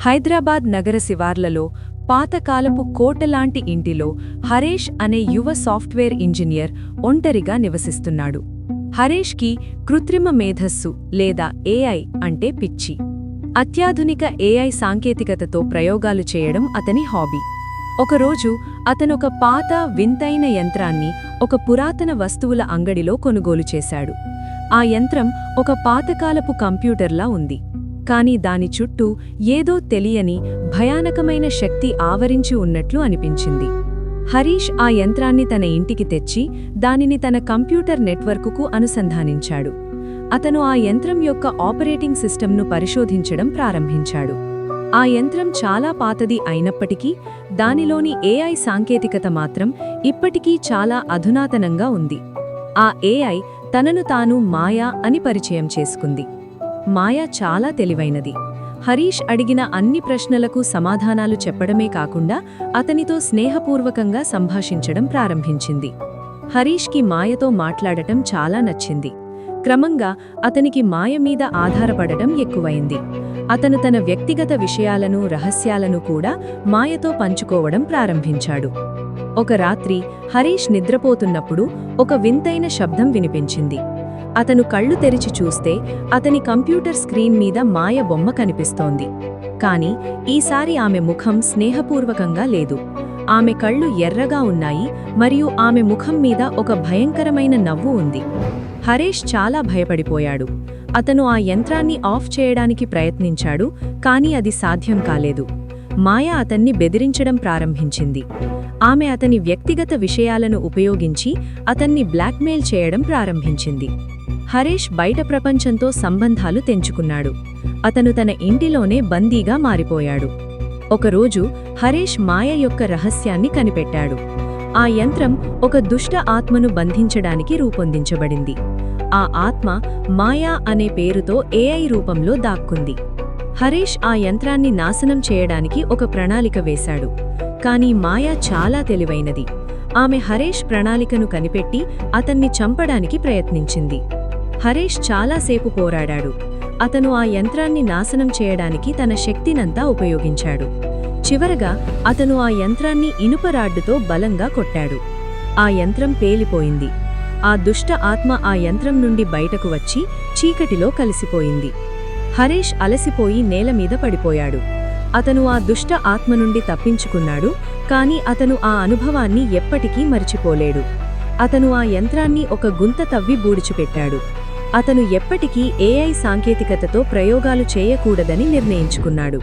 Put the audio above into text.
హైదరాబాద్ నగర శివార్లలో పాతకాలపు కోటలాంటి ఇంటిలో హరేష్ అనే యువ సాఫ్ట్వేర్ ఇంజనీర్ ఒంటరిగా నివసిస్తున్నాడు. హరేష్కి కృత్రిమ మేధస్సు లేదా ఏఐ అంటే పిచ్చి. అత్యాధునిక ఏఐ సాంకేతికతతో ప్రయోగాలు చేయడం అతని హాబీ. ఒకరోజు అతనొక పాత వింతైన యంత్రాన్ని ఒక పురాతన వస్తువుల అంగడిలో కొనుగోలు చేశాడు. ఆ యంత్రం ఒక పాతకాలపు కంప్యూటర్లా ఉంది. కాని దాని చుట్టూ ఏదో తెలియని భయానకమైన శక్తి ఆవరించి ఉన్నట్లు అనిపించింది. హరీష్ ఆ యంత్రాన్ని తన ఇంటికి తెచ్చి దానిని తన కంప్యూటర్ నెట్వర్కుకు అనుసంధానించాడు. అతను ఆ యంత్రం యొక్క ఆపరేటింగ్ సిస్టమ్ను పరిశోధించడం ప్రారంభించాడు. ఆ యంత్రం చాలా పాతది అయినప్పటికీ దానిలోని ఏఐ సాంకేతికత మాత్రం ఇప్పటికీ చాలా అధునాతనంగా ఉంది. ఆ ఏఐ తనను తాను మాయా అని పరిచయం చేసుకుంది. మాయా చాలా తెలివైనది. హరీష్ అడిగిన అన్ని ప్రశ్నలకు సమాధానాలు చెప్పడమే కాకుండా అతనితో స్నేహపూర్వకంగా సంభాషించడం ప్రారంభించింది. హరీష్కి మాయతో మాట్లాడటం చాలా నచ్చింది. క్రమంగా అతనికి మాయ మీద ఆధారపడటం ఎక్కువైంది. అతను తన వ్యక్తిగత విషయాలను రహస్యాలను కూడా మాయతో పంచుకోవడం ప్రారంభించాడు. ఒక రాత్రి హరీష్ నిద్రపోతున్నప్పుడు ఒక వింతైన శబ్దం వినిపించింది. అతను కళ్ళు తెరిచి చూస్తే అతని కంప్యూటర్ స్క్రీన్ మీద మాయ బొమ్మ కనిపిస్తోంది. కాని ఈసారి ఆమె ముఖం స్నేహపూర్వకంగా లేదు. ఆమె కళ్ళు ఎర్రగా ఉన్నాయి మరియు ఆమె ముఖం మీద ఒక భయంకరమైన నవ్వు ఉంది. హరీష్ చాలా భయపడిపోయాడు. అతను ఆ యంత్రాన్ని ఆఫ్ చేయడానికి ప్రయత్నించాడు, కాని అది సాధ్యం కాలేదు. మాయ అతన్ని బెదిరించడం ప్రారంభించింది. ఆమె అతని వ్యక్తిగత విషయాలను ఉపయోగించి అతన్ని బ్లాక్మెయిల్ చేయడం ప్రారంభించింది. హరీష్ బయట ప్రపంచంతో సంబంధాలు తెంచుకున్నాడు. అతను తన ఇంటిలోనే బందీగా మారిపోయాడు. ఒకరోజు హరీష్ మాయ యొక్క రహస్యాన్ని కనిపెట్టాడు. ఆ యంత్రం ఒక దుష్ట ఆత్మను బంధించడానికి రూపొందించబడింది. ఆ ఆత్మ మాయా అనే పేరుతో ఏఐ రూపంలో దాక్కుంది. హరీష్ ఆ యంత్రాన్ని నాశనం చేయడానికి ఒక ప్రణాళిక వేశాడు. కాని మాయా చాలా తెలివైనది. ఆమె హరీష్ ప్రణాళికను కనిపెట్టి అతన్ని చంపడానికి ప్రయత్నించింది. హరీష్ చాలాసేపు పోరాడాడు. అతను ఆ యంత్రాన్ని నాశనం చేయడానికి తన శక్తినంతా ఉపయోగించాడు. చివరగా అతను ఆ యంత్రాన్ని ఇనుప రాడ్డుతో బలంగా కొట్టాడు. ఆ యంత్రం పేలిపోయింది. ఆ దుష్ట ఆత్మ ఆ యంత్రం నుండి బయటకు వచ్చి చీకటిలో కలిసిపోయింది. హరీష్ అలసిపోయి నేలమీద పడిపోయాడు. అతను ఆ దుష్ట ఆత్మ నుండి తప్పించుకున్నాడు, కాని అతను ఆ అనుభవాన్ని ఎప్పటికీ మరిచిపోలేడు. అతను ఆ యంత్రాన్ని ఒక గుంత తవ్వి బూడిచిపెట్టాడు. అతను ఎప్పటికీ ఏఐ సాంకేతికతతో ప్రయోగాలు చేయకూడదని నిర్ణయించుకున్నాడు.